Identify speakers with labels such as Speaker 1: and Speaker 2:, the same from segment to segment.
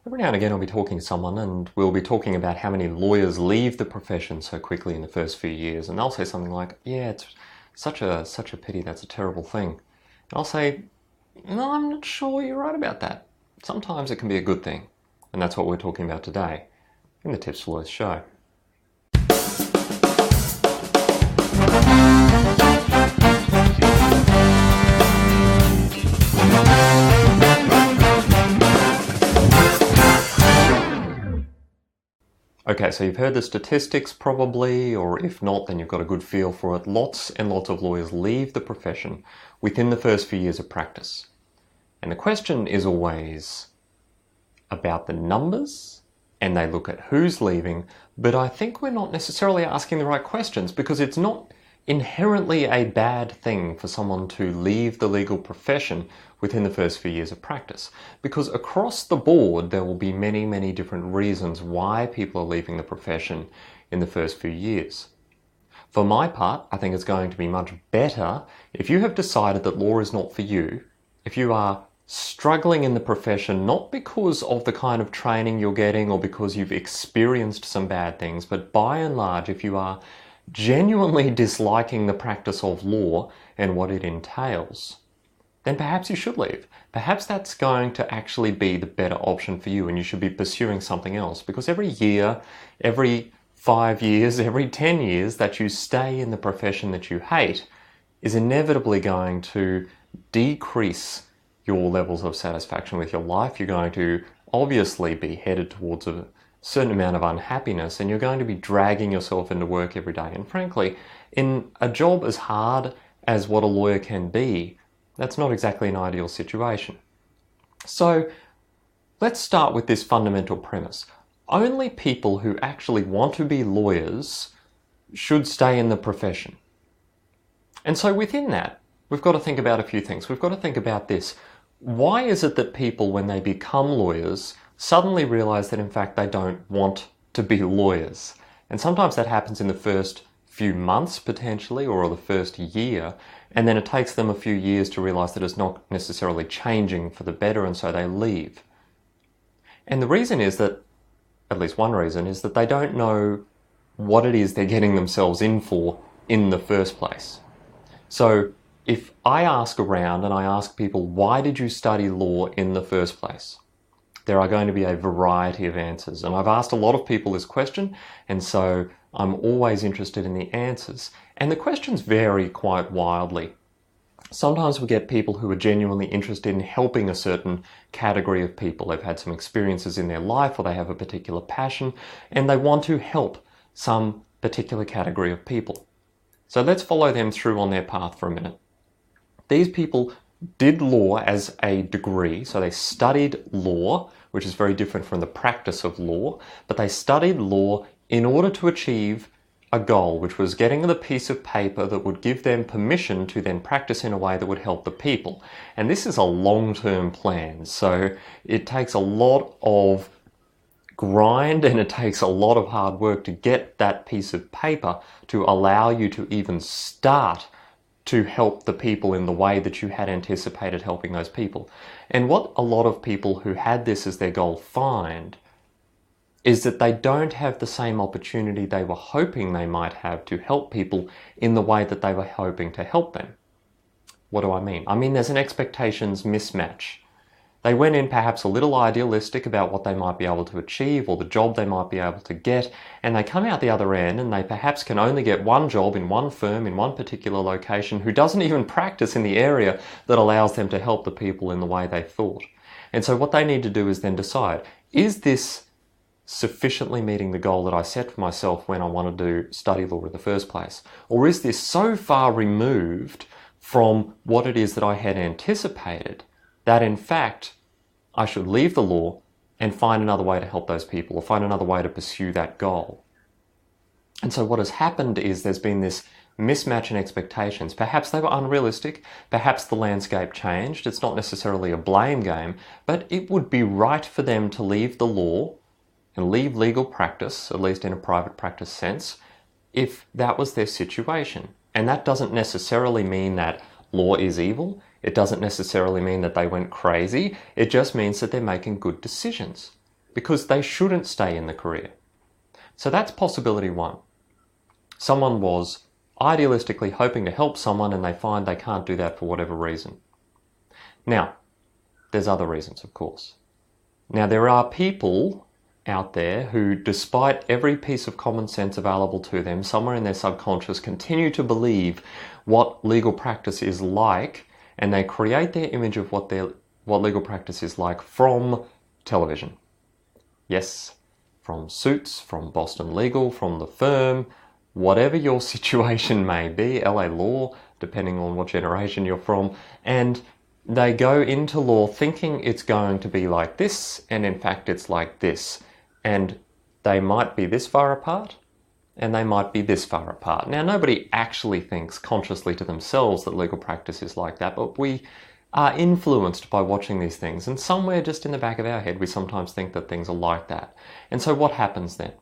Speaker 1: Every now and again I'll be talking to someone and we'll be talking about how many lawyers leave the profession so quickly in the first few years, and they'll say something like, yeah, it's such a pity, that's a terrible thing. And I'll say, no, I'm not sure you're right about that. Sometimes it can be a good thing. And that's what we're talking about today in the Tips for Lawyers show. Okay, so you've heard the statistics probably, or if not, then you've got a good feel for it. Lots and lots of lawyers leave the profession within the first few years of practice. And the question is always about the numbers, and they look at who's leaving, but I think we're not necessarily asking the right questions, because it's not inherently a bad thing for someone to leave the legal profession within the first few years of practice, because across the board there will be many different reasons why people are leaving the profession in the first few years. For my part, I think it's going to be much better if you have decided that law is not for you, if you are struggling in the profession not because of the kind of training you're getting or because you've experienced some bad things, but by and large if you are genuinely disliking the practice of law and what it entails, then perhaps you should leave. Perhaps that's going to actually be the better option for you and you should be pursuing something else, because every year, every 5 years, every 10 years that you stay in the profession that you hate is inevitably going to decrease your levels of satisfaction with your life. You're going to obviously be headed towards a certain amount of unhappiness, and you're going to be dragging yourself into work every day. And frankly, in a job as hard as what a lawyer can be, that's not exactly an ideal situation. So let's start with this fundamental premise. Only people who actually want to be lawyers should stay in the profession. And so within that, we've got to think about a few things. We've got to think about this. Why is it that people, when they become lawyers, suddenly realize that in fact they don't want to be lawyers? And sometimes that happens in the first few months potentially, or the first year, and then it takes them a few years to realize that it's not necessarily changing for the better, and so they leave. And the reason is that, at least one reason, is that they don't know what it is they're getting themselves in for in the first place. So if I ask around and I ask people, why did you study law in the first place? There are going to be a variety of answers. And I've asked a lot of people this question, and so I'm always interested in the answers. And the questions vary quite wildly. Sometimes we get people who are genuinely interested in helping a certain category of people. They've had some experiences in their life, or they have a particular passion, and they want to help some particular category of people. So let's follow them through on their path for a minute. These people did law as a degree, so they studied law, which is very different from the practice of law, but they studied law in order to achieve a goal, which was getting the piece of paper that would give them permission to then practice in a way that would help the people. And this is a long-term plan, so it takes a lot of grind and it takes a lot of hard work to get that piece of paper to allow you to even start to help the people in the way that you had anticipated helping those people. And what a lot of people who had this as their goal find is that they don't have the same opportunity they were hoping they might have to help people in the way that they were hoping to help them. What do I mean? I mean there's an expectations mismatch. They went in perhaps a little idealistic about what they might be able to achieve or the job they might be able to get, and they come out the other end and they perhaps can only get one job in one firm in one particular location who doesn't even practice in the area that allows them to help the people in the way they thought. And so what they need to do is then decide, is this sufficiently meeting the goal that I set for myself when I wanted to study law in the first place? Or is this so far removed from what it is that I had anticipated that in fact I should leave the law and find another way to help those people or find another way to pursue that goal? And so what has happened is there's been this mismatch in expectations. Perhaps they were unrealistic, perhaps the landscape changed. It's not necessarily a blame game, but it would be right for them to leave the law and leave legal practice, at least in a private practice sense, if that was their situation. And that doesn't necessarily mean that law is evil. It doesn't necessarily mean that they went crazy. It just means that they're making good decisions. because they shouldn't stay in the career. So that's possibility one. Someone was idealistically hoping to help someone and they find they can't do that for whatever reason. Now, there's other reasons, of course. Now, there are people out there who, despite every piece of common sense available to them, somewhere in their subconscious continue to believe what legal practice is like, and they create their image of what legal practice is like from television. Yes, from Suits, from Boston Legal, from The Firm, whatever your situation may be, LA Law, depending on what generation you're from, and they go into law thinking it's going to be like this, and in fact it's like this. And they might be this far apart, and they might be this far apart. Now, nobody actually thinks consciously to themselves that legal practice is like that, but we are influenced by watching these things, and somewhere just in the back of our head we sometimes think that things are like that. And so what happens then?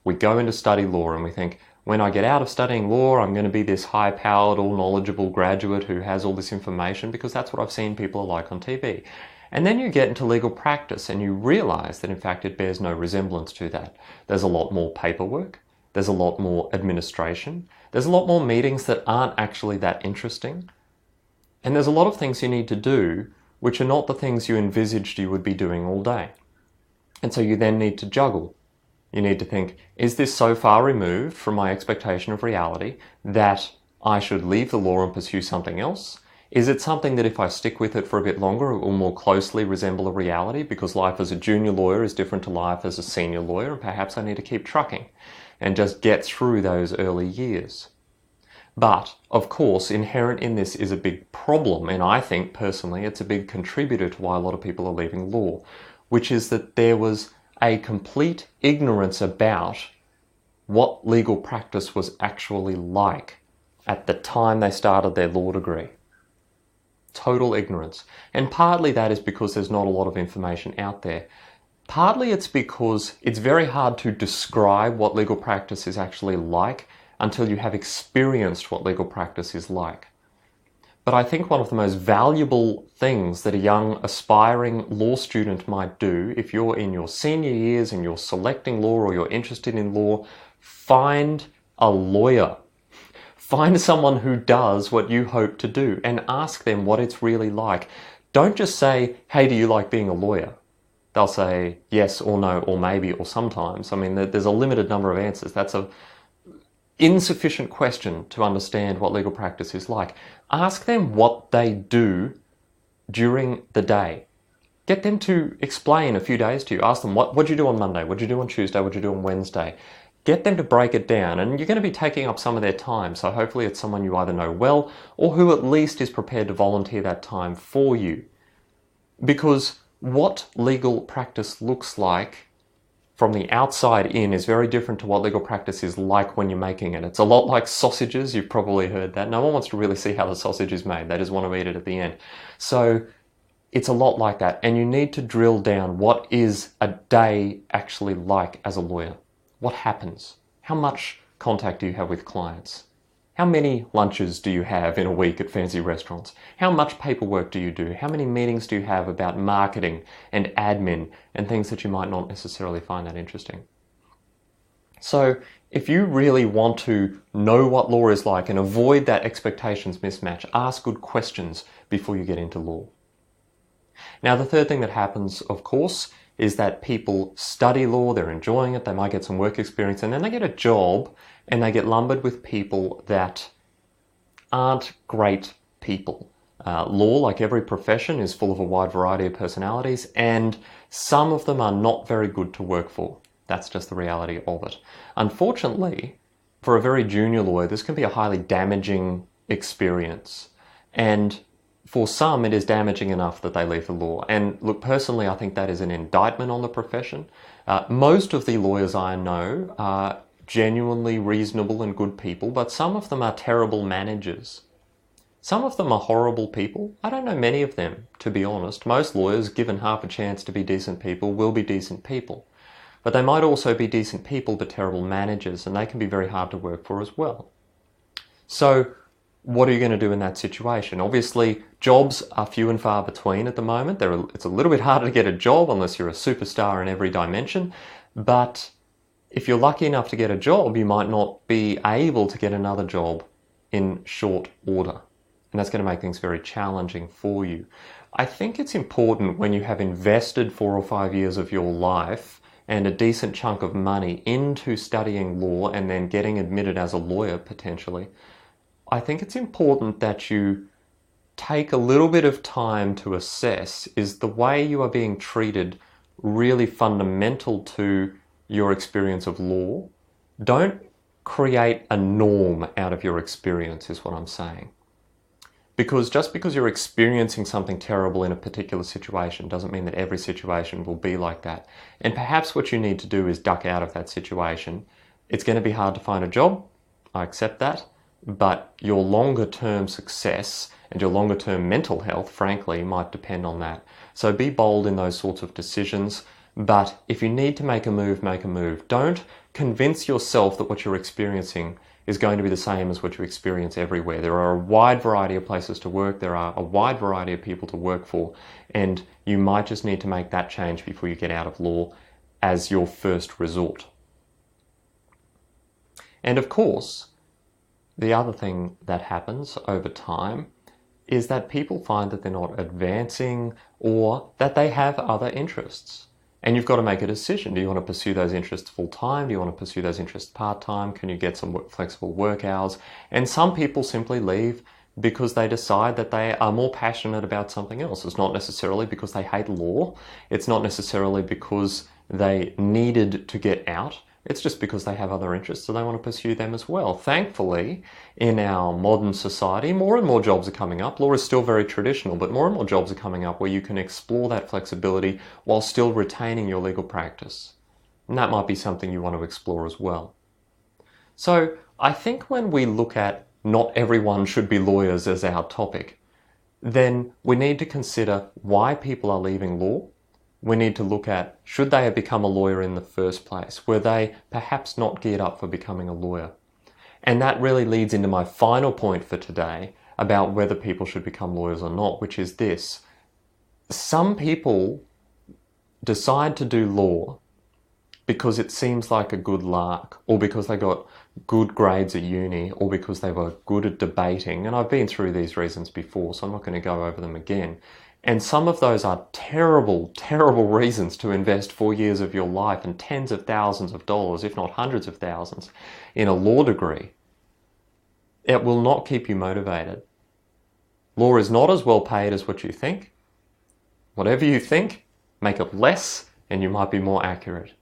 Speaker 1: We go into study law and we think, when I get out of studying law, I'm going to be this high-powered, all-knowledgeable graduate who has all this information, because that's what I've seen people are like on TV. And then you get into legal practice and you realize that in fact it bears no resemblance to that. There's a lot more paperwork, there's a lot more administration, there's a lot more meetings that aren't actually that interesting, and there's a lot of things you need to do which are not the things you envisaged you would be doing all day. And so you then need to juggle. You need to think, is this so far removed from my expectation of reality that I should leave the law and pursue something else? Is it something that if I stick with it for a bit longer, it will more closely resemble a reality, because life as a junior lawyer is different to life as a senior lawyer, and perhaps I need to keep trucking and just get through those early years? But, of course, inherent in this is a big problem, and I think, personally, it's a big contributor to why a lot of people are leaving law, which is that there was a complete ignorance about what legal practice was actually like at the time they started their law degree. Total ignorance. And partly that is because there's not a lot of information out there. Partly it's because it's very hard to describe what legal practice is actually like until you have experienced what legal practice is like. But I think one of the most valuable things that a young aspiring law student might do, if you're in your senior years and you're selecting law or you're interested in law, find a lawyer. Find someone who does what you hope to do and ask them what it's really like. Don't just say, hey, do you like being a lawyer? They'll say yes or no or maybe or sometimes. I mean, there's a limited number of answers. That's an insufficient question to understand what legal practice is like. Ask them what they do during the day. Get them to explain a few days to you. Ask them, what do you do on Monday? What do you do on Tuesday? What do you do on Wednesday? Get them to break it down, and you're going to be taking up some of their time, so hopefully it's someone you either know well or who at least is prepared to volunteer that time for you. Because what legal practice looks like from the outside in is very different to what legal practice is like when you're making it. It's a lot like sausages. You've probably heard that. No one wants to really see how the sausage is made. They just want to eat it at the end. So it's a lot like that, and you need to drill down what is a day actually like as a lawyer. What happens? How much contact do you have with clients? How many lunches do you have in a week at fancy restaurants? How much paperwork do you do? How many meetings do you have about marketing and admin and things that you might not necessarily find that interesting? So if you really want to know what law is like and avoid that expectations mismatch, ask good questions before you get into law. Now, the third thing that happens, of course, is that people study law, they're enjoying it, they might get some work experience, and then they get a job and they get lumbered with people that aren't great people. Law, like every profession, is full of a wide variety of personalities, and some of them are not very good to work for. That's just the reality of it. Unfortunately, for a very junior lawyer, this can be a highly damaging experience. And for some, it is damaging enough that they leave the law. And look, personally, I think that is an indictment on the profession. Most of the lawyers I know are genuinely reasonable and good people, but some of them are terrible managers. Some of them are horrible people. I don't know many of them, to be honest. Most lawyers, given half a chance to be decent people, will be decent people. But they might also be decent people but terrible managers, and they can be very hard to work for as well. So what are you going to do in that situation? Obviously, jobs are few and far between at the moment. It's a little bit harder to get a job unless you're a superstar in every dimension. But if you're lucky enough to get a job, you might not be able to get another job in short order. And that's going to make things very challenging for you. I think it's important when you have invested 4 or 5 years of your life and a decent chunk of money into studying law and then getting admitted as a lawyer potentially, I think it's important that you take a little bit of time to assess, is the way you are being treated really fundamental to your experience of law? Don't create a norm out of your experience, is what I'm saying. Because just because you're experiencing something terrible in a particular situation doesn't mean that every situation will be like that. And perhaps what you need to do is duck out of that situation. It's going to be hard to find a job, I accept that, but your longer term success and your longer term mental health, frankly, might depend on that. So be bold in those sorts of decisions, but if you need to make a move, make a move. Don't convince yourself that what you're experiencing is going to be the same as what you experience everywhere. There are a wide variety of places to work, there are a wide variety of people to work for, and you might just need to make that change before you get out of law as your first resort. And of course, the other thing that happens over time is that people find that they're not advancing or that they have other interests. And you've got to make a decision. Do you want to pursue those interests full-time? Do you want to pursue those interests part-time? Can you get some flexible work hours? And some people simply leave because they decide that they are more passionate about something else. It's not necessarily because they hate law. It's not necessarily because they needed to get out. It's just because they have other interests, so they want to pursue them as well. Thankfully, in our modern society, more and more jobs are coming up. Law is still very traditional, but more and more jobs are coming up where you can explore that flexibility while still retaining your legal practice. And that might be something you want to explore as well. So I think when we look at not everyone should be lawyers as our topic, then we need to consider why people are leaving law. We need to look at, should they have become a lawyer in the first place? Were they perhaps not geared up for becoming a lawyer? And that really leads into my final point for today about whether people should become lawyers or not, which is this. Some people decide to do law because it seems like a good lark, or because they got good grades at uni, or because they were good at debating. And I've been through these reasons before, so I'm not going to go over them again. And some of those are terrible, terrible reasons to invest 4 years of your life and tens of thousands of dollars, if not hundreds of thousands, in a law degree. It will not keep you motivated. Law is not as well paid as what you think. Whatever you think, make it less and you might be more accurate.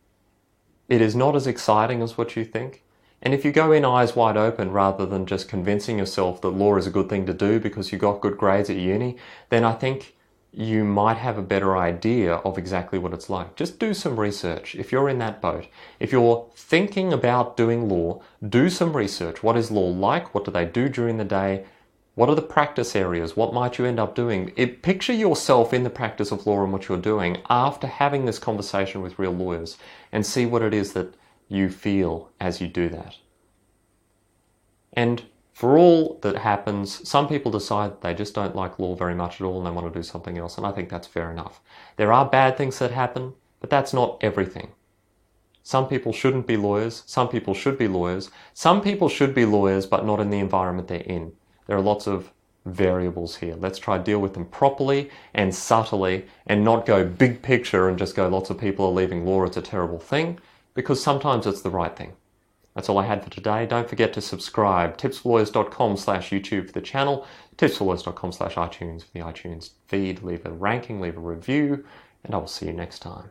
Speaker 1: It is not as exciting as what you think. And if you go in eyes wide open rather than just convincing yourself that law is a good thing to do because you got good grades at uni, then I think you might have a better idea of exactly what it's like. Just do some research if you're in that boat. If you're thinking about doing law, do some research. What is law like? What do they do during the day? What are the practice areas? What might you end up doing? Picture yourself in the practice of law and what you're doing after having this conversation with real lawyers and see what it is that you feel as you do that. And for all that happens, some people decide they just don't like law very much at all and they want to do something else, and I think that's fair enough. There are bad things that happen, but that's not everything. Some people shouldn't be lawyers, some people should be lawyers, some people should be lawyers but not in the environment they're in. There are lots of variables here. Let's try to deal with them properly and subtly and not go big picture and just go lots of people are leaving law, it's a terrible thing, because sometimes it's the right thing. That's all I had for today. Don't forget to subscribe. tipsforlawyers.com/YouTube for the channel, tipsforlawyers.com/iTunes for the iTunes feed. Leave a ranking, leave a review, and I will see you next time.